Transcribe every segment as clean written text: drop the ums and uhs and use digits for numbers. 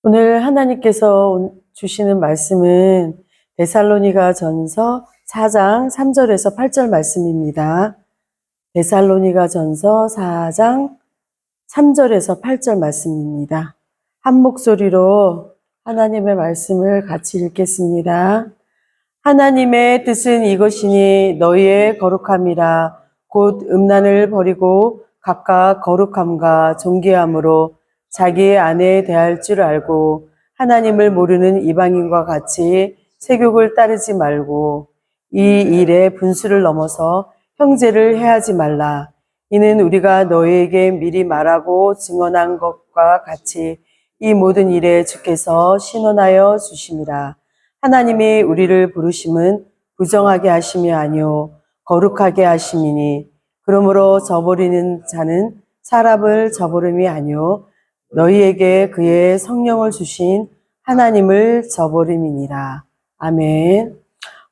오늘 하나님께서 주시는 말씀은 데살로니가 전서 4장 3절에서 8절 말씀입니다. 데살로니가 전서 4장 3절에서 8절 말씀입니다. 한 목소리로 하나님의 말씀을 같이 읽겠습니다. 하나님의 뜻은 이것이니 너희의 거룩함이라 곧 음란을 버리고 각각 거룩함과 존귀함으로 자기의 아내에 대할 줄 알고 하나님을 모르는 이방인과 같이 세욕을 따르지 말고 이 일에 분수를 넘어서 형제를 해하지 말라. 이는 우리가 너희에게 미리 말하고 증언한 것과 같이 이 모든 일에 주께서 신원하여 주심이라. 하나님이 우리를 부르심은 부정하게 하심이 아니요 거룩하게 하심이니 그러므로 저버리는 자는 사람을 저버림이 아니요 너희에게 그의 성령을 주신 하나님을 저버림이니라. 아멘.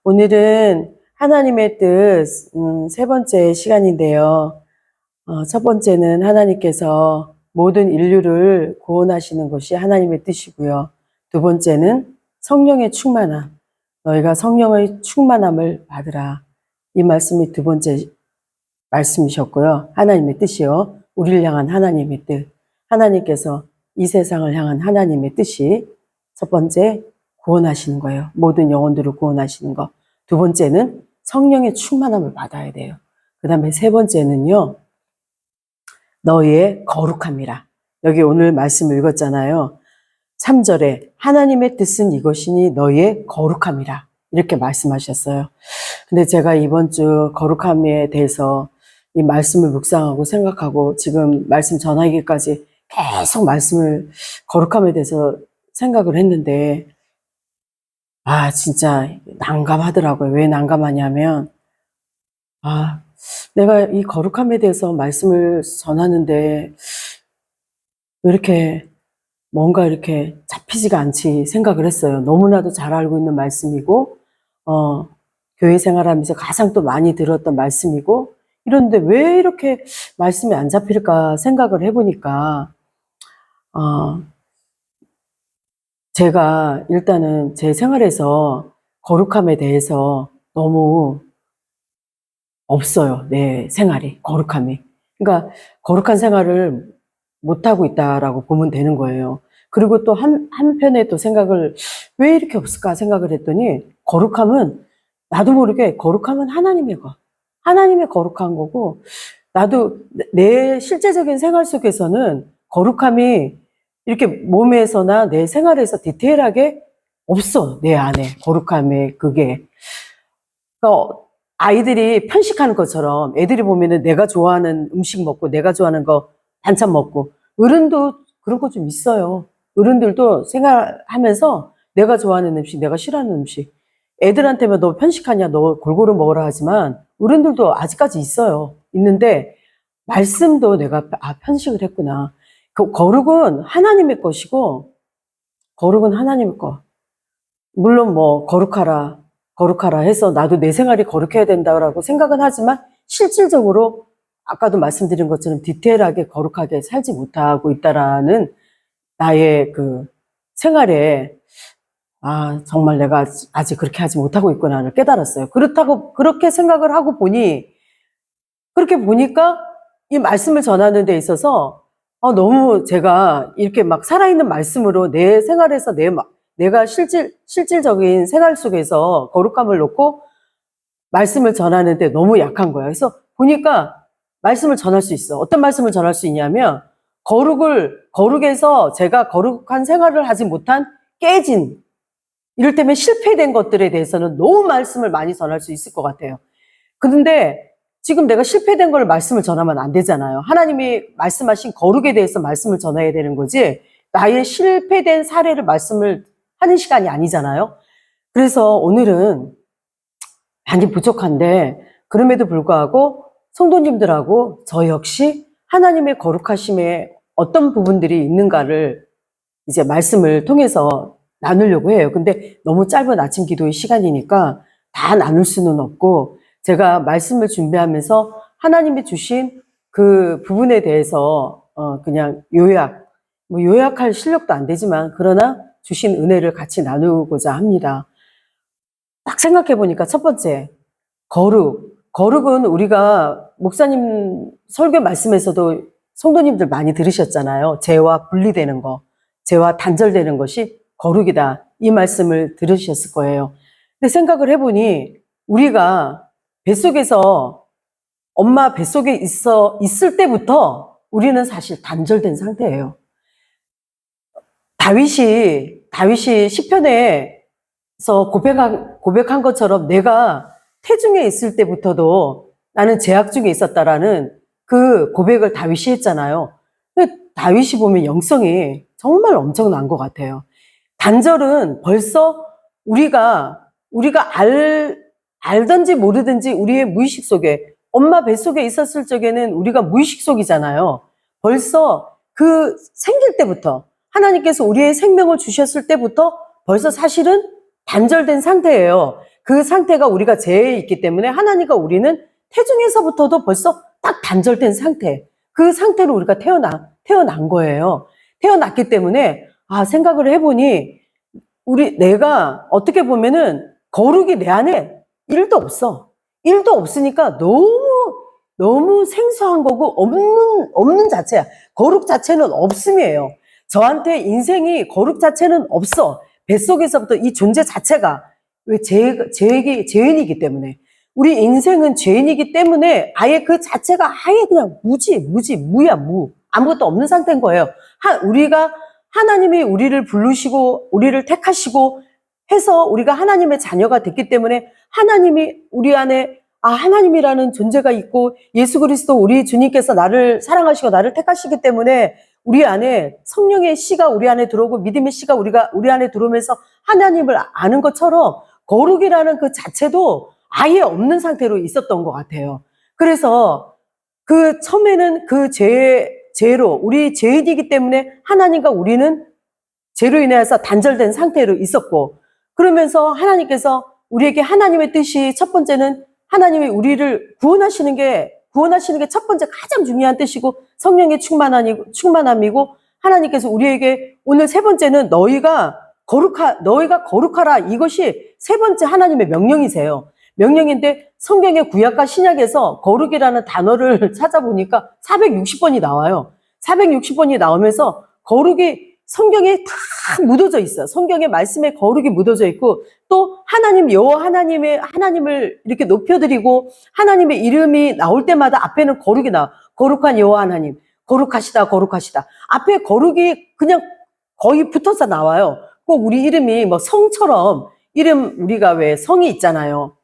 오늘은 하나님의 뜻 세 번째 시간인데요. 첫 번째는 하나님께서 모든 인류를 구원하시는 것이 하나님의 뜻이고요. 두 번째는 성령의 충만함, 너희가 성령의 충만함을 받으라. 이 말씀이 두 번째 말씀이셨고요. 하나님의 뜻이요. 우리를 향한 하나님의 뜻. 하나님께서 이 세상을 향한 하나님의 뜻이 첫 번째 구원하시는 거예요. 모든 영혼들을 구원하시는 거. 두 번째는 성령의 충만함을 받아야 돼요. 그 다음에 세 번째는요. 너희의 거룩함이라. 여기 오늘 말씀 읽었잖아요. 3절에 하나님의 뜻은 이것이니 너희의 거룩함이라. 이렇게 말씀하셨어요. 근데 제가 이번 주 거룩함에 대해서 이 말씀을 묵상하고 생각하고 지금 말씀 전하기까지 계속 말씀을 거룩함에 대해서 생각을 했는데 진짜 난감하더라고요. 왜 난감하냐면 내가 이 거룩함에 대해서 말씀을 전하는데 왜 이렇게 뭔가 이렇게 잡히지가 않지 생각을 했어요. 너무나도 잘 알고 있는 말씀이고 교회 생활하면서 가장 또 많이 들었던 말씀이고 이런데 왜 이렇게 말씀이 안 잡힐까 생각을 해보니까 제가 일단은 제 생활에서 거룩함에 대해서 너무 없어요. 내 생활이, 거룩함이. 그러니까 거룩한 생활을 못하고 있다라고 보면 되는 거예요. 그리고 또 한편에 또 생각을 왜 이렇게 없을까 생각을 했더니 거룩함은 나도 모르게 거룩함은 하나님의 것. 하나님의 거룩한 거고 나도 내 실제적인 생활 속에서는 거룩함이 이렇게 몸에서나 내 생활에서 디테일하게 없어. 내 안에 거룩함의 그게. 그러니까 아이들이 편식하는 것처럼 애들이 보면은 내가 좋아하는 음식 먹고 내가 좋아하는 거 반찬 먹고 어른도 그런 거 좀 있어요. 어른들도 생활하면서 내가 좋아하는 음식, 내가 싫어하는 음식. 애들한테만 너 편식하냐, 너 골고루 먹으라 하지만 어른들도 아직까지 있어요. 있는데 말씀도 내가 편식을 했구나. 그 거룩은 하나님의 것이고 거룩은 하나님의 것. 물론 뭐 거룩하라 해서 나도 내 생활이 거룩해야 된다고 생각은 하지만 실질적으로 아까도 말씀드린 것처럼 디테일하게 거룩하게 살지 못하고 있다라는 나의 그 생활에 정말 내가 아직 그렇게 하지 못하고 있구나를 깨달았어요. 그렇다고 그렇게 생각을 하고 그렇게 보니까 이 말씀을 전하는 데 있어서 너무 제가 이렇게 막 살아있는 말씀으로 내 생활에서 내가 실질적인 생활 속에서 거룩함을 놓고 말씀을 전하는데 너무 약한 거예요. 그래서 보니까 말씀을 전할 수 있어. 어떤 말씀을 전할 수 있냐면 거룩에서 제가 거룩한 생활을 하지 못한 깨진 이를테면 실패된 것들에 대해서는 너무 말씀을 많이 전할 수 있을 것 같아요. 그런데 지금 내가 실패된 걸 말씀을 전하면 안 되잖아요. 하나님이 말씀하신 거룩에 대해서 말씀을 전해야 되는 거지 나의 실패된 사례를 말씀을 하는 시간이 아니잖아요. 그래서 오늘은 많이 부족한데 그럼에도 불구하고 성도님들하고 저 역시 하나님의 거룩하심에 어떤 부분들이 있는가를 이제 말씀을 통해서 나누려고 해요. 근데 너무 짧은 아침 기도의 시간이니까 다 나눌 수는 없고 제가 말씀을 준비하면서 하나님이 주신 그 부분에 대해서 그냥 요약 뭐 요약할 실력도 안 되지만 그러나 주신 은혜를 같이 나누고자 합니다. 딱 생각해 보니까 첫 번째, 거룩. 거룩은 우리가 목사님 설교 말씀에서도 성도님들 많이 들으셨잖아요. 죄와 분리되는 거, 죄와 단절되는 것이 거룩이다. 이 말씀을 들으셨을 거예요. 근데 생각을 해보니 우리가 뱃속에서 엄마 뱃속에 있을 때부터 우리는 사실 단절된 상태예요. 다윗이 시편에서 고백한 것처럼 내가 태중에 있을 때부터도 나는 죄악 중에 있었다라는 그 고백을 다윗이 했잖아요. 근데 다윗이 보면 영성이 정말 엄청난 것 같아요. 단절은 벌써 우리가 알든지 모르든지 우리의 무의식 속에, 엄마 뱃속에 있었을 적에는 우리가 무의식 속이잖아요. 벌써 그 생길 때부터 하나님께서 우리의 생명을 주셨을 때부터 벌써 사실은 단절된 상태예요. 그 상태가 우리가 죄에 있기 때문에 하나님과 우리는 태중에서부터도 벌써 딱 단절된 상태. 그 상태로 우리가 태어난 거예요. 태어났기 때문에 생각을 해보니 내가 어떻게 보면은 거룩이 내 안에 1도 없어. 1도 없으니까 너무 생소한 거고 없는 자체야. 거룩 자체는 없음이에요. 저한테 인생이 거룩 자체는 없어. 뱃속에서부터 이 존재 자체가 왜 죄인이기 때문에. 우리 인생은 죄인이기 때문에 아예 그 자체가 아예 그냥 무야, 무. 아무것도 없는 상태인 거예요. 하나님이 우리를 부르시고, 우리를 택하시고 해서 우리가 하나님의 자녀가 됐기 때문에 하나님이 우리 안에, 하나님이라는 존재가 있고 예수 그리스도 우리 주님께서 나를 사랑하시고 나를 택하시기 때문에 우리 안에 성령의 씨가 우리 안에 들어오고 믿음의 씨가 우리 안에 들어오면서 하나님을 아는 것처럼 거룩이라는 그 자체도 아예 없는 상태로 있었던 것 같아요. 그래서 그 처음에는 그 죄로 우리 죄인이기 때문에 하나님과 우리는 죄로 인해서 단절된 상태로 있었고, 그러면서 하나님께서 우리에게 하나님의 뜻이 첫 번째는 하나님이 우리를 구원하시는 게 첫 번째 가장 중요한 뜻이고 성령의 충만함이고 하나님께서 우리에게 오늘 세 번째는 너희가 거룩하라, 이것이 세 번째 하나님의 명령이세요. 명령인데 성경의 구약과 신약에서 거룩이라는 단어를 찾아보니까 460번이 나와요. 460번이 나오면서 거룩이 성경에 다 묻어져 있어요. 성경의 말씀에 거룩이 묻어져 있고 또 여호와 하나님을 이렇게 높여드리고 하나님의 이름이 나올 때마다 앞에는 거룩이 나와. 거룩한 여호와 하나님, 거룩하시다. 앞에 거룩이 그냥 거의 붙어서 나와요. 꼭 우리 이름이 뭐 성처럼 우리가 왜 성이 있잖아요.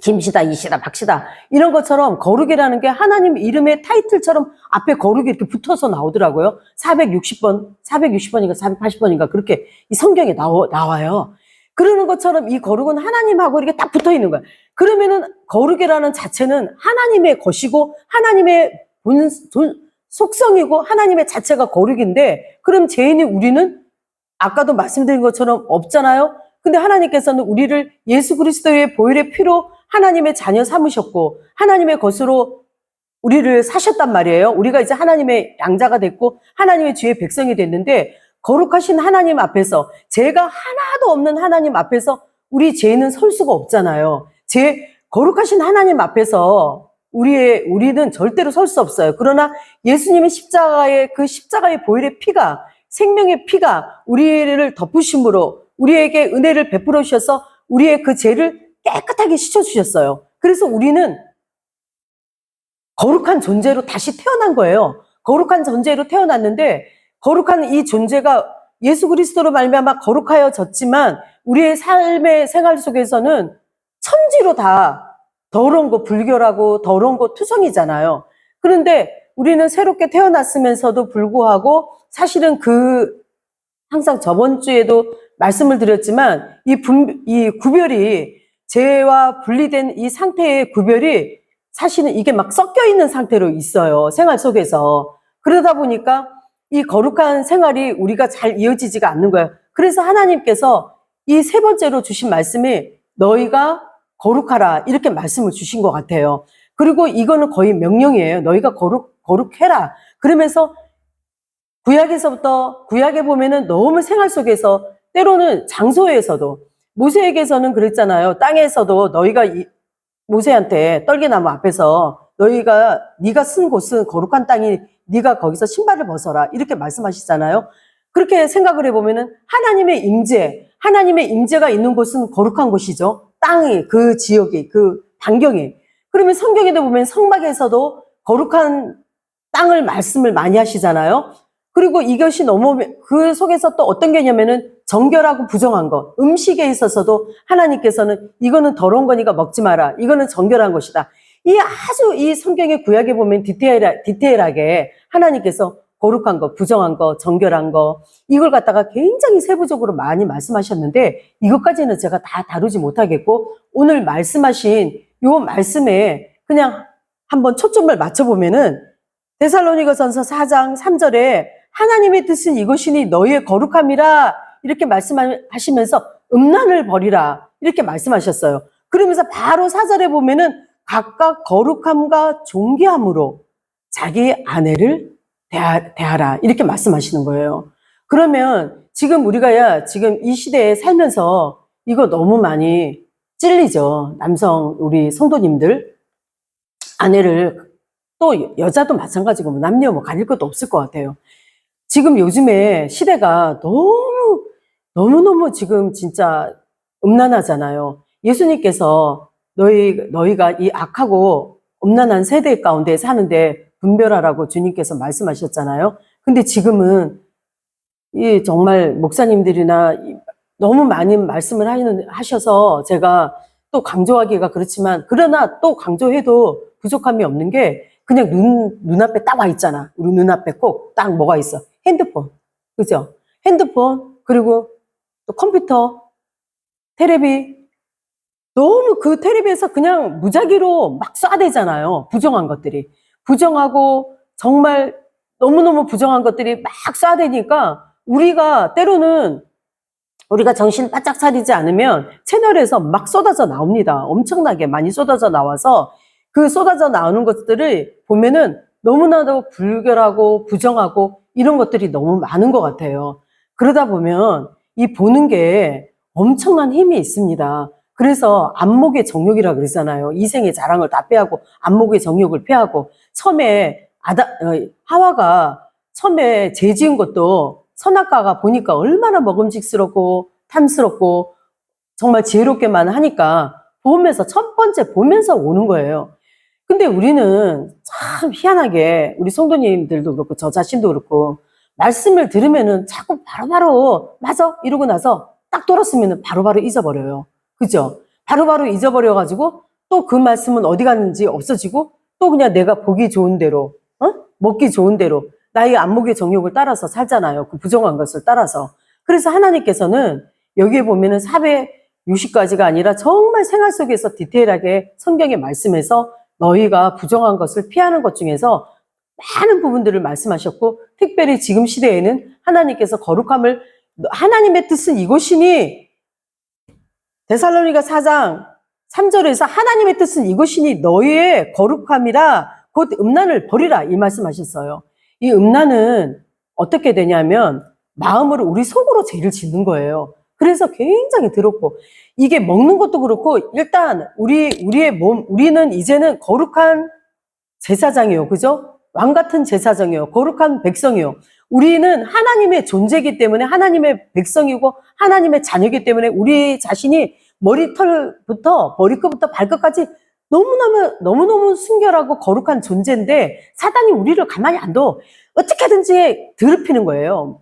김씨다, 이씨다, 박씨다 이런 것처럼 거룩이라는 게 하나님 이름의 타이틀처럼 앞에 거룩이 이렇게 붙어서 나오더라고요. 460번인가 480번인가 그렇게 이 성경에 나와요. 그러는 것처럼 이 거룩은 하나님하고 이렇게 딱 붙어 있는 거야. 그러면은 거룩이라는 자체는 하나님의 것이고 하나님의 속성이고 하나님의 자체가 거룩인데, 그럼 우리는 아까도 말씀드린 것처럼 없잖아요. 근데 하나님께서는 우리를 예수 그리스도의 보혈의 피로 하나님의 자녀 삼으셨고 하나님의 것으로 우리를 사셨단 말이에요. 우리가 이제 하나님의 양자가 됐고 하나님의 주의 백성이 됐는데, 거룩하신 하나님 앞에서, 죄가 하나도 없는 하나님 앞에서 우리 죄는 설 수가 없잖아요. 거룩하신 하나님 앞에서 우리는 절대로 설 수 없어요. 그러나 예수님의 십자가의 보혈의 피가, 생명의 피가 우리를 덮으심으로 우리에게 은혜를 베풀어 주셔서 우리의 그 죄를 깨끗하게 씻어주셨어요. 그래서 우리는 거룩한 존재로 다시 태어난 거예요. 거룩한 존재로 태어났는데, 거룩한 이 존재가 예수 그리스도로 말미암아 거룩하여졌지만 우리의 삶의 생활 속에서는 천지로 다 더러운 거 불결하고 더러운 거 투성이잖아요. 그런데 우리는 새롭게 태어났으면서도 불구하고 사실은 항상 저번 주에도 말씀을 드렸지만 이 구별이, 죄와 분리된 이 상태의 구별이 사실은 이게 막 섞여 있는 상태로 있어요. 생활 속에서. 그러다 보니까 이 거룩한 생활이 우리가 잘 이어지지가 않는 거예요. 그래서 하나님께서 이 세 번째로 주신 말씀이 너희가 거룩하라, 이렇게 말씀을 주신 것 같아요. 그리고 이거는 거의 명령이에요. 너희가 거룩해라. 그러면서 구약에 보면은 너무 생활 속에서 때로는 장소에서도 모세에게서는 그랬잖아요. 땅에서도 너희가 모세한테 떨기나무 앞에서 네가 쓴 곳은 거룩한 땅이 네가 거기서 신발을 벗어라 이렇게 말씀하시잖아요. 그렇게 생각을 해보면은 하나님의 임재가 있는 곳은 거룩한 곳이죠. 땅이 그 지역이 그 반경이. 그러면 성경에도 보면 성막에서도 거룩한 땅을 말씀을 많이 하시잖아요. 그리고 이것이 넘어오면 그 속에서 또 어떤 개념에는 정결하고 부정한 것, 음식에 있어서도 하나님께서는 이거는 더러운 거니까 먹지 마라. 이거는 정결한 것이다. 이 성경의 구약에 보면 디테일하게 하나님께서 거룩한 것, 부정한 것, 정결한 것 이걸 갖다가 굉장히 세부적으로 많이 말씀하셨는데 이것까지는 제가 다 다루지 못하겠고 오늘 말씀하신 요 말씀에 그냥 한번 초점을 맞춰보면은 데살로니가전서 4장 3절에 하나님의 뜻은 이것이니 너희의 거룩함이라 이렇게 말씀하시면서 음란을 버리라 이렇게 말씀하셨어요. 그러면서 바로 4절에 보면은 각각 거룩함과 존귀함으로 자기 아내를 대하라 이렇게 말씀하시는 거예요. 그러면 지금 우리가 지금 이 시대에 살면서 이거 너무 많이 찔리죠. 남성 우리 성도님들 아내를 또 여자도 마찬가지고 남녀 가릴 것도 없을 것 같아요. 지금 요즘에 시대가 너무너무 지금 진짜 음란하잖아요. 예수님께서 너희가 이 악하고 음란한 세대 가운데 사는데 분별하라고 주님께서 말씀하셨잖아요. 근데 지금은 이 정말 목사님들이나 너무 많이 말씀을 하셔서 제가 또 강조하기가 그렇지만 그러나 또 강조해도 부족함이 없는 게 그냥 눈앞에 딱 와 있잖아. 우리 눈앞에 꼭 딱 뭐가 있어. 핸드폰. 그죠? 핸드폰, 그리고 또 컴퓨터, 테레비. 너무 그 텔레비에서 그냥 무작위로 막 쏴대잖아요. 부정한 것들이. 부정하고 정말 너무너무 부정한 것들이 막 쏴대니까 우리가 때로는 우리가 정신 바짝 차리지 않으면 채널에서 막 쏟아져 나옵니다. 엄청나게 많이 쏟아져 나와서 그 쏟아져 나오는 것들을 보면은 너무나도 불결하고 부정하고 이런 것들이 너무 많은 것 같아요. 그러다 보면 이 보는 게 엄청난 힘이 있습니다. 그래서 안목의 정욕이라 그러잖아요. 이생의 자랑을 다 빼하고 안목의 정욕을 빼하고 처음에 하와가 처음에 죄 지은 것도 선악과가 보니까 얼마나 먹음직스럽고 탐스럽고 정말 지혜롭게만 하니까 첫 번째 보면서 오는 거예요. 근데 우리는 참 희한하게 우리 성도님들도 그렇고 저 자신도 그렇고 말씀을 들으면은 자꾸 바로바로 맞아 이러고 나서 딱 돌았으면 바로바로 잊어버려요. 그죠? 바로바로 잊어버려가지고 또 그 말씀은 어디 갔는지 없어지고 또 그냥 내가 보기 좋은 대로 먹기 좋은 대로 나의 안목의 정욕을 따라서 살잖아요. 그 부정한 것을 따라서. 그래서 하나님께서는 여기에 보면은 460가지가 아니라 정말 생활 속에서 디테일하게 성경의 말씀에서 너희가 부정한 것을 피하는 것 중에서 많은 부분들을 말씀하셨고 특별히 지금 시대에는 하나님께서 거룩함을 하나님의 뜻은 이것이니 데살로니가 4장 3절에서 하나님의 뜻은 이것이니 너희의 거룩함이라 곧 음란을 버리라 이 말씀하셨어요. 이 음란은 어떻게 되냐면 마음으로 우리 속으로 죄를 짓는 거예요. 그래서 굉장히 더럽고 이게 먹는 것도 그렇고 일단 우리의 몸 우리는 이제는 거룩한 제사장이요. 그죠? 왕 같은 제사장이요. 거룩한 백성이요. 우리는 하나님의 존재이기 때문에 하나님의 백성이고 하나님의 자녀이기 때문에 우리 자신이 머리털부터 머리끝부터 발끝까지 너무너무 순결하고 거룩한 존재인데 사단이 우리를 가만히 안 둬. 어떻게든지 더럽히는 거예요.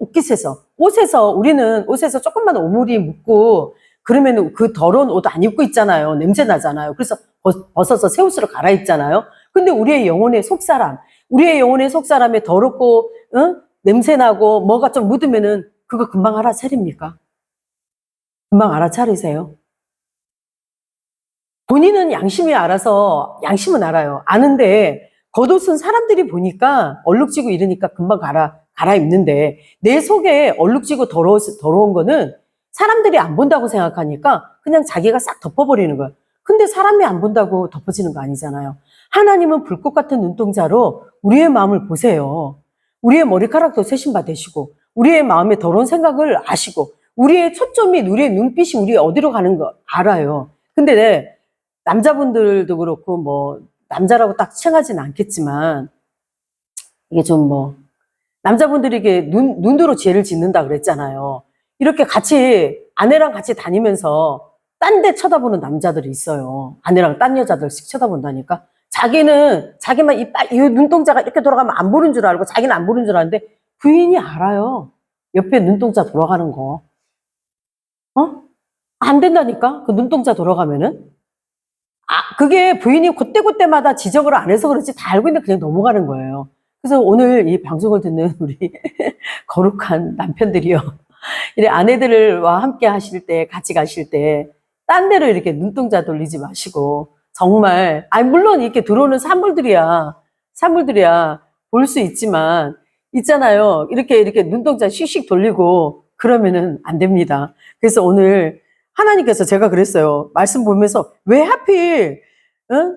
우리는 옷에서 조금만 오물이 묻고 그러면 그 더러운 옷 안 입고 있잖아요. 냄새 나잖아요. 그래서 벗어서 새 옷으로 갈아입잖아요. 근데 우리의 영혼의 속사람에 더럽고 냄새 나고 뭐가 좀 묻으면은 그거 금방 알아차립니까? 금방 알아차리세요? 본인은 양심은 알아요. 아는데 겉옷은 사람들이 보니까 얼룩지고 이러니까 금방 갈아입는데 내 속에 얼룩지고 더러운 거는 사람들이 안 본다고 생각하니까 그냥 자기가 싹 덮어버리는 거예요. 근데 사람이 안 본다고 덮어지는 거 아니잖아요. 하나님은 불꽃 같은 눈동자로 우리의 마음을 보세요. 우리의 머리카락도 세심바 되시고 우리의 마음의 더러운 생각을 아시고 우리의 초점이 우리의 눈빛이 우리 어디로 가는 거 알아요. 근데 남자분들도 그렇고 뭐 남자라고 딱 칭하진 않겠지만 이게 좀 뭐 남자분들에게 눈으로 죄를 짓는다 그랬잖아요. 이렇게 같이 아내랑 같이 다니면서 딴 데 쳐다보는 남자들이 있어요. 아내랑 딴 여자들씩 쳐다본다니까. 자기만 이 눈동자가 이렇게 돌아가면 안 보는 줄 알고 자기는 안 보는 줄 아는데 부인이 알아요. 옆에 눈동자 돌아가는 거. 안 된다니까? 그 눈동자 돌아가면은. 그게 부인이 그때그때마다 지적을 안 해서 그렇지 다 알고 있는데 그냥 넘어가는 거예요. 그래서 오늘 이 방송을 듣는 우리 거룩한 남편들이요. 이래 아내들과 함께 하실 때, 같이 가실 때, 딴 데로 이렇게 눈동자 돌리지 마시고, 정말, 물론 이렇게 들어오는 산물들이야 볼 수 있지만, 있잖아요. 이렇게 눈동자 씩씩 돌리고, 그러면은 안 됩니다. 그래서 오늘 하나님께서 제가 그랬어요. 말씀 보면서, 왜 하필,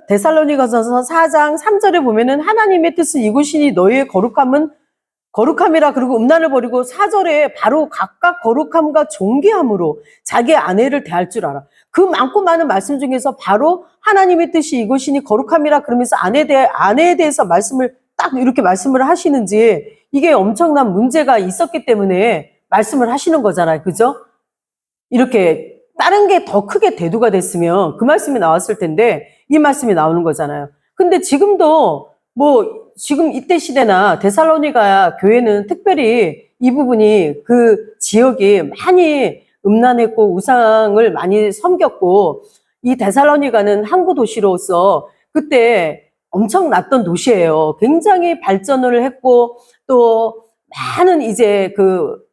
데살로니가서서 4장 3절에 보면은 하나님의 뜻은 이곳이니 너희의 거룩함이라 그리고 음란을 버리고 4절에 바로 각각 거룩함과 존귀함으로 자기 아내를 대할 줄 알아. 그 많고 많은 말씀 중에서 바로 하나님의 뜻이 이곳이니 거룩함이라 그러면서 아내에 대해서 말씀을 딱 이렇게 말씀을 하시는지 이게 엄청난 문제가 있었기 때문에 말씀을 하시는 거잖아요. 그죠? 이렇게 다른 게 더 크게 대두가 됐으면 그 말씀이 나왔을 텐데 이 말씀이 나오는 거잖아요. 근데 지금도 지금 이때 시대나 데살로니가 교회는 특별히 이 부분이 그 지역이 많이 음란했고 우상을 많이 섬겼고 이 데살로니가는 항구 도시로서 그때 엄청났던 도시예요. 굉장히 발전을 했고 또 많은 이제 그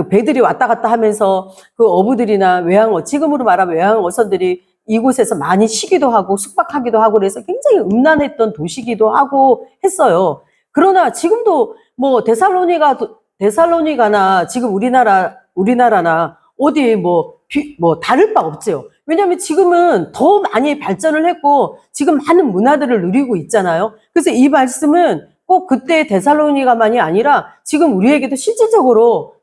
배들이 왔다 갔다 하면서 그 어부들이나 지금으로 말하면 외항 어선들이 이곳에서 많이 쉬기도 하고 숙박하기도 하고 그래서 굉장히 음란했던 도시기도 하고 했어요. 그러나 지금도 데살로니가나 지금 우리나라나 어디 다를 바 없죠. 왜냐하면 지금은 더 많이 발전을 했고 지금 많은 문화들을 누리고 있잖아요. 그래서 이 말씀은 꼭 그때 데살로니가만이 아니라 지금 우리에게도 실질적으로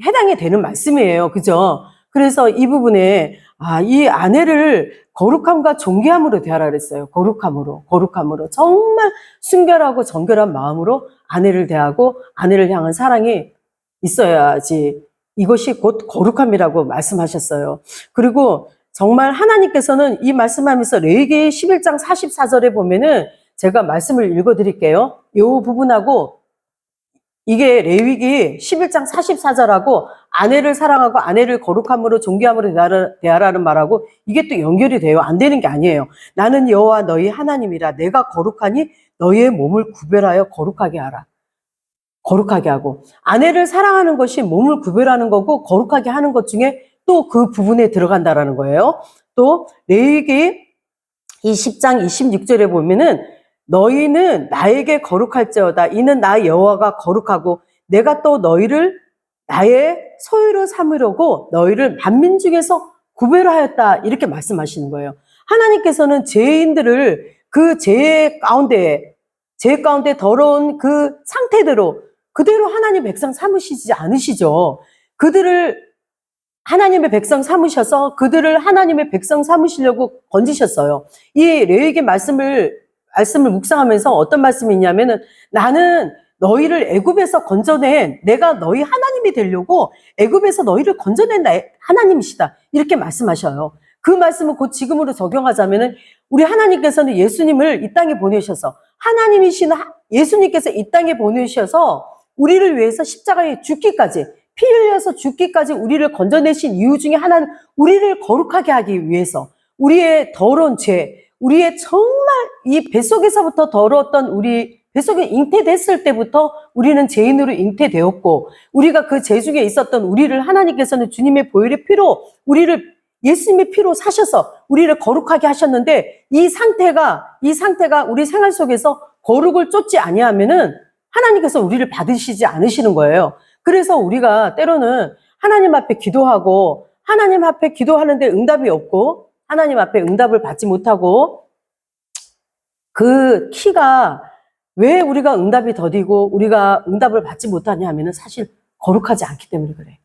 해당이 되는 말씀이에요. 그죠? 그래서 이 부분에 이 아내를 거룩함과 존귀함으로 대하라 그랬어요. 거룩함으로 정말 순결하고 정결한 마음으로 아내를 대하고 아내를 향한 사랑이 있어야지 이것이 곧 거룩함이라고 말씀하셨어요. 그리고 정말 하나님께서는 이 말씀하면서 레위기 11장 44절에 보면은 제가 말씀을 읽어드릴게요. 이 부분하고 이게 레위기 11장 44절하고 아내를 사랑하고 아내를 거룩함으로 존귀함으로 대하라는 말하고 이게 또 연결이 돼요. 안 되는 게 아니에요. 나는 여호와 너희 하나님이라 내가 거룩하니 너희의 몸을 구별하여 거룩하게 하라. 거룩하게 하고 아내를 사랑하는 것이 몸을 구별하는 거고 거룩하게 하는 것 중에 또 그 부분에 들어간다라는 거예요. 또 레위기 20장 26절에 보면은 너희는 나에게 거룩할지어다. 이는 나 여호와가 거룩하고 내가 또 너희를 나의 소유로 삼으려고 너희를 만민 중에서 구별하였다. 이렇게 말씀하시는 거예요. 하나님께서는 죄인들을 그 죄 가운데 더러운 그 상태대로 그대로 하나님 백성 삼으시지 않으시죠. 그들을 하나님의 백성 삼으셔서 그들을 하나님의 백성 삼으시려고 건지셨어요. 이 레위기 말씀을 묵상하면서 어떤 말씀이 있냐면은 나는 너희를 애굽에서 건져낸 내가 너희 하나님이 되려고 애굽에서 너희를 건져낸 나의 하나님이시다. 이렇게 말씀하셔요. 그 말씀을 곧 지금으로 적용하자면은 우리 하나님께서는 예수님을 이 땅에 보내셔서 하나님이신 예수님께서 이 땅에 보내셔서 우리를 위해서 십자가에 죽기까지 피 흘려서 죽기까지 우리를 건져내신 이유 중에 하나는 우리를 거룩하게 하기 위해서 우리의 더러운 죄, 우리의 정말 이 뱃속에서부터 더러웠던 우리 뱃속에 잉태됐을 때부터 우리는 죄인으로 잉태되었고 우리가 그 죄 중에 있었던 우리를 하나님께서는 주님의 보혈의 피로 우리를 예수님의 피로 사셔서 우리를 거룩하게 하셨는데 이 상태가 우리 생활 속에서 거룩을 쫓지 아니하면은 하나님께서 우리를 받으시지 않으시는 거예요. 그래서 우리가 때로는 하나님 앞에 기도하고 하나님 앞에 기도하는데 응답이 없고 하나님 앞에 응답을 받지 못하고 그 키가 왜 우리가 응답이 더디고 우리가 응답을 받지 못하냐 하면은 사실 거룩하지 않기 때문에 그래.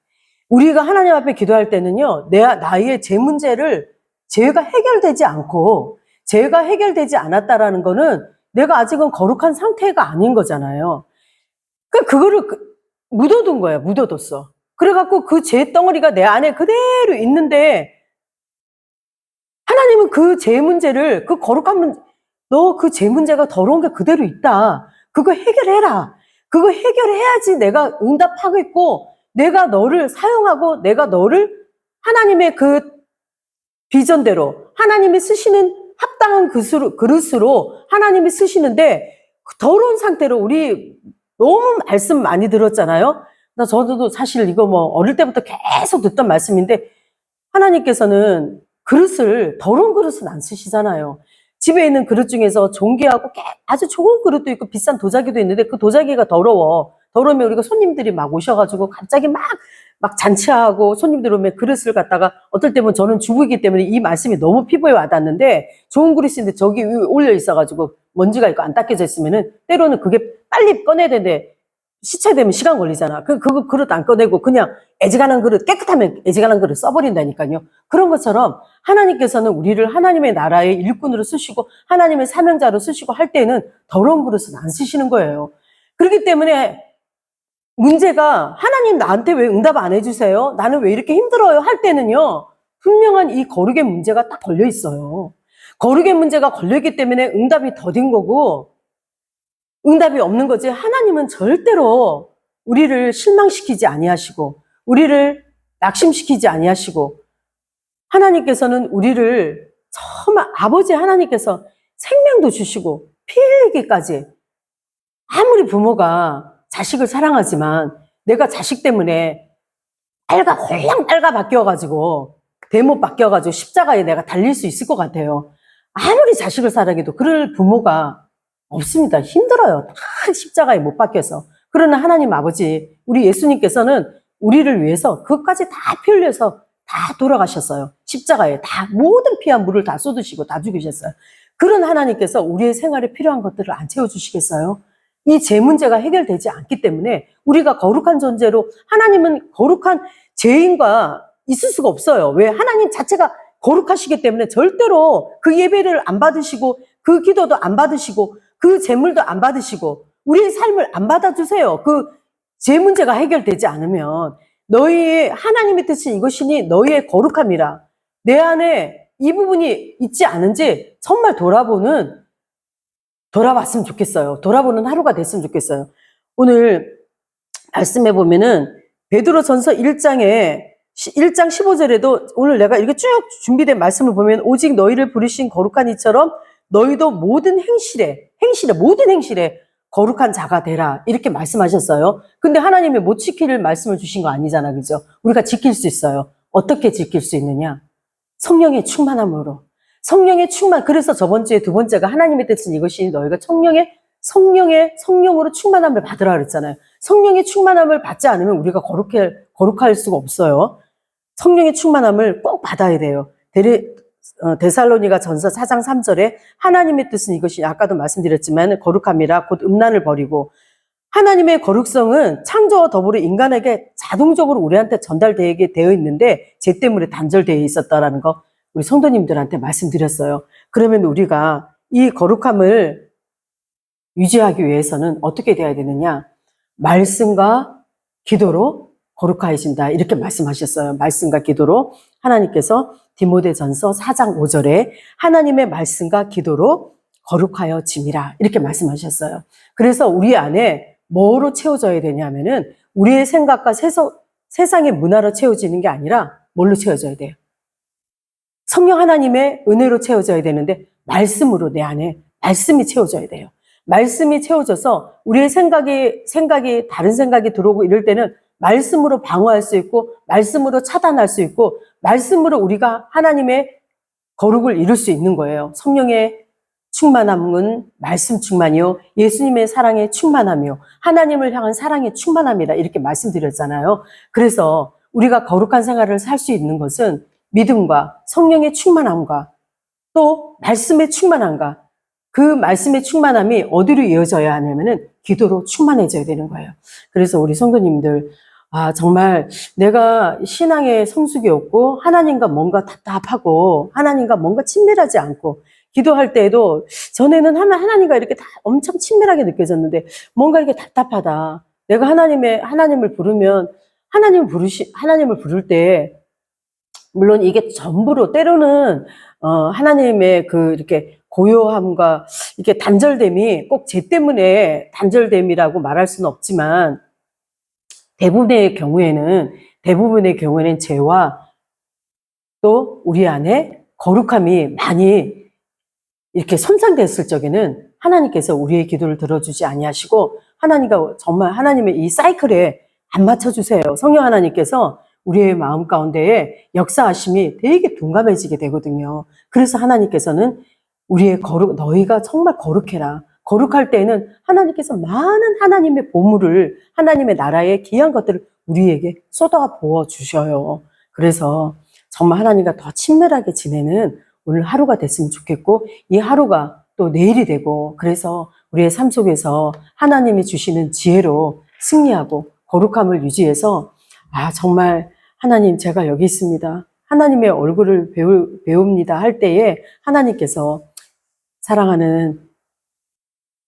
우리가 하나님 앞에 기도할 때는요, 나의 죄가 해결되지 않고, 죄가 해결되지 않았다라는 거는 내가 아직은 거룩한 상태가 아닌 거잖아요. 그러니까 그거를 묻어둔 거야, 묻어뒀어. 그래갖고 그 죄 덩어리가 내 안에 그대로 있는데, 하나님은 그 죄 문제를, 그 거룩한 문제, 너 그 죄 문제가 더러운 게 그대로 있다. 그거 해결해라. 그거 해결해야지 내가 응답하겠고, 내가 너를 사용하고, 내가 너를 하나님의 그 비전대로, 하나님이 쓰시는 합당한 그릇으로 하나님이 쓰시는데, 더러운 상태로 우리 너무 말씀 많이 들었잖아요. 저도 사실 이거 뭐 어릴 때부터 계속 듣던 말씀인데, 하나님께서는 더러운 그릇은 안 쓰시잖아요. 집에 있는 그릇 중에서 존귀하고 아주 좋은 그릇도 있고 비싼 도자기도 있는데 그 도자기가 더러우면 우리가 손님들이 막 오셔가지고 갑자기 막 잔치하고 손님들 오면 그릇을 갖다가 어떨 때면 저는 주부이기 때문에 이 말씀이 너무 피부에 와닿는데 좋은 그릇인데 저기 위에 올려 있어가지고 먼지가 있고 안 닦여져 있으면은 때로는 그게 빨리 꺼내야 되는데 시체되면 시간 걸리잖아. 그거 그릇 안 꺼내고 그냥 애지간한 그릇, 깨끗하면 애지간한 그릇 써버린다니까요. 그런 것처럼 하나님께서는 우리를 하나님의 나라의 일꾼으로 쓰시고 하나님의 사명자로 쓰시고 할 때는 더러운 그릇은 안 쓰시는 거예요. 그렇기 때문에 문제가 하나님 나한테 왜 응답 안 해주세요? 나는 왜 이렇게 힘들어요? 할 때는요. 분명한 이 거룩의 문제가 딱 걸려 있어요. 거룩의 문제가 걸려있기 때문에 응답이 더딘 거고 응답이 없는 거지. 하나님은 절대로 우리를 실망시키지 아니하시고 우리를 낙심시키지 아니하시고 하나님께서는 우리를 정말 아버지 하나님께서 생명도 주시고 피 흘리기까지 아무리 부모가 자식을 사랑하지만 내가 자식 때문에 홀랑 빨가 바뀌어가지고 대못 바뀌어가지고 십자가에 내가 달릴 수 있을 것 같아요. 아무리 자식을 사랑해도 그럴 부모가 없습니다. 힘들어요. 다 십자가에 못 박혀서. 그러나 하나님 아버지, 우리 예수님께서는 우리를 위해서 그것까지 다 피 흘려서 다 돌아가셨어요. 십자가에 다 모든 피와 물을 다 쏟으시고 다 죽이셨어요. 그런 하나님께서 우리의 생활에 필요한 것들을 안 채워주시겠어요? 이 죄 문제가 해결되지 않기 때문에 우리가 거룩한 존재로 하나님은 거룩한 죄인과 있을 수가 없어요. 왜? 하나님 자체가 거룩하시기 때문에 절대로 그 예배를 안 받으시고 그 기도도 안 받으시고 그 재물도 안 받으시고 우리의 삶을 안 받아주세요. 그 죄 문제가 해결되지 않으면 너희의 하나님의 뜻은 이것이니 너희의 거룩함이라. 내 안에 이 부분이 있지 않은지 정말 돌아봤으면 좋겠어요. 돌아보는 하루가 됐으면 좋겠어요. 오늘 말씀해 보면은 베드로전서 1장 15절에도 오늘 내가 이렇게 쭉 준비된 말씀을 보면 오직 너희를 부르신 거룩한 이처럼 너희도 모든 행실에 거룩한 자가 되라 이렇게 말씀하셨어요. 근데 하나님이 못 지킬 말씀을 주신 거 아니잖아, 그죠? 우리가 지킬 수 있어요. 어떻게 지킬 수 있느냐? 성령의 충만함으로. 그래서 저번 주에 두 번째가 하나님의 뜻은 이것이 너희가 성령으로 충만함을 받으라 그랬잖아요. 성령의 충만함을 받지 않으면 우리가 거룩할 수가 없어요. 성령의 충만함을 꼭 받아야 돼요. 데살로니가 전서 4장 3절에 하나님의 뜻은 이것이 아까도 말씀드렸지만 거룩함이라 곧 음란을 버리고 하나님의 거룩성은 창조와 더불어 인간에게 자동적으로 우리한테 전달되게 되어 있는데 죄 때문에 단절되어 있었다라는 거 우리 성도님들한테 말씀드렸어요. 그러면 우리가 이 거룩함을 유지하기 위해서는 어떻게 돼야 되느냐? 말씀과 기도로 거룩하여진다 이렇게 말씀하셨어요. 말씀과 기도로 하나님께서 디모데전서 4장 5절에 하나님의 말씀과 기도로 거룩하여짐이라 이렇게 말씀하셨어요. 그래서 우리 안에 뭐로 채워져야 되냐면은 우리의 생각과 세상의 문화로 채워지는 게 아니라 뭘로 채워져야 돼요? 성령 하나님의 은혜로 채워져야 되는데 말씀으로 내 안에 말씀이 채워져야 돼요. 말씀이 채워져서 우리의 생각이 다른 생각이 들어오고 이럴 때는 말씀으로 방어할 수 있고 말씀으로 차단할 수 있고 말씀으로 우리가 하나님의 거룩을 이룰 수 있는 거예요. 성령의 충만함은 말씀 충만이요 예수님의 사랑의 충만함이요 하나님을 향한 사랑의 충만함이다 이렇게 말씀드렸잖아요. 그래서 우리가 거룩한 생활을 살 수 있는 것은 믿음과 성령의 충만함과 또 말씀의 충만함과 그 말씀의 충만함이 어디로 이어져야 하냐면은 기도로 충만해져야 되는 거예요. 그래서 우리 성도님들, 정말 내가 신앙의 성숙이 없고 하나님과 뭔가 답답하고 하나님과 뭔가 친밀하지 않고 기도할 때에도 전에는 하나님과 이렇게 다 엄청 친밀하게 느껴졌는데 뭔가 이렇게 답답하다. 내가 하나님을 부르면 하나님을 부를 때 물론 이게 전부로 때로는 하나님의 이렇게 고요함과 이렇게 단절됨이 꼭 제 때문에 단절됨이라고 말할 수는 없지만 대부분의 경우에는 죄와 또 우리 안에 거룩함이 많이 이렇게 손상됐을 적에는 하나님께서 우리의 기도를 들어주지 아니하시고 하나님과 정말 하나님의 이 사이클에 안 맞춰주세요. 성령 하나님께서 우리의 마음 가운데에 역사하심이 되게 둔감해지게 되거든요. 그래서 하나님께서는 너희가 정말 거룩해라. 거룩할 때에는 하나님께서 많은 하나님의 보물을, 하나님의 나라의 귀한 것들을 우리에게 쏟아 부어 주셔요. 그래서 정말 하나님과 더 친밀하게 지내는 오늘 하루가 됐으면 좋겠고, 이 하루가 또 내일이 되고, 그래서 우리의 삶 속에서 하나님이 주시는 지혜로 승리하고 거룩함을 유지해서 정말 하나님, 제가 여기 있습니다. 하나님의 얼굴을 배웁니다 할 때에 하나님께서 사랑하는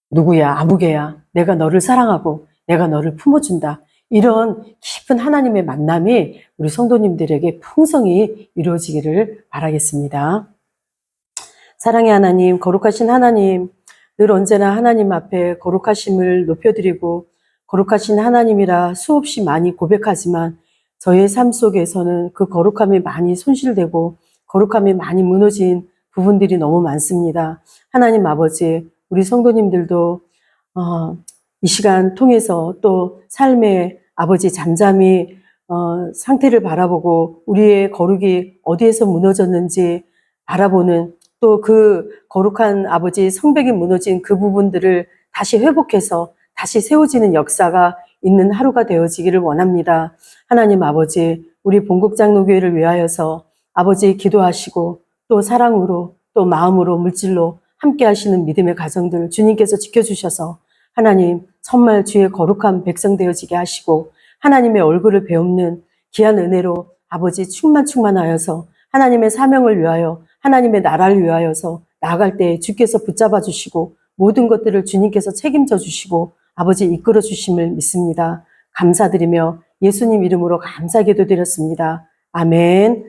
누구야, 아무개야, 내가 너를 사랑하고 내가 너를 품어준다. 이런 깊은 하나님의 만남이 우리 성도님들에게 풍성히 이루어지기를 바라겠습니다. 사랑의 하나님, 거룩하신 하나님, 늘 언제나 하나님 앞에 거룩하심을 높여드리고 거룩하신 하나님이라 수없이 많이 고백하지만 저의 삶 속에서는 그 거룩함이 많이 손실되고 거룩함이 많이 무너진 부분들이 너무 많습니다. 하나님 아버지, 우리 성도님들도 이 시간 통해서 또 삶의 아버지 잠잠히 상태를 바라보고 우리의 거룩이 어디에서 무너졌는지 바라보는 또 그 거룩한 아버지 성벽이 무너진 그 부분들을 다시 회복해서 다시 세워지는 역사가 있는 하루가 되어지기를 원합니다. 하나님 아버지, 우리 본국장로교회를 위하여서 아버지 기도하시고 또 사랑으로 또 마음으로 물질로 함께 하시는 믿음의 가정들 주님께서 지켜주셔서 하나님 정말 주의 거룩한 백성 되어지게 하시고 하나님의 얼굴을 배우는 귀한 은혜로 아버지 충만하여서 하나님의 사명을 위하여 하나님의 나라를 위하여서 나아갈 때 주께서 붙잡아 주시고 모든 것들을 주님께서 책임져 주시고 아버지 이끌어 주심을 믿습니다. 감사드리며 예수님 이름으로 감사 기도드렸습니다. 아멘.